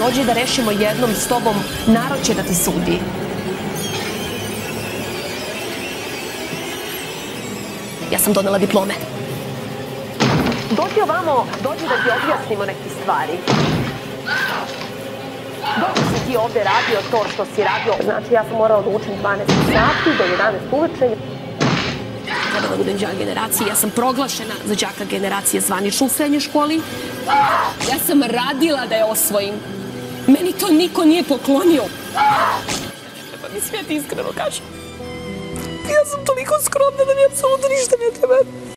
Dođi da rešimo jednom s tobom, narod će da te sudi. Ja sam donela diplome. Dođi ovamo, dođi da ti objasnimo neke stvari. Dok si ti ovde radio to što si radio, znači ja sam morala da učim 12 sati do 11 uveče. Treba da budem đak generacije, ja sam proglašena za đaka generacije zvanično u srednjoj školi. Ja sam radila da je osvojim. Meni to niko nije poklonio. Treba mi sve ti iskreno kažem. Ja sam toliko skromna da mi apsolutno ništa ne treba.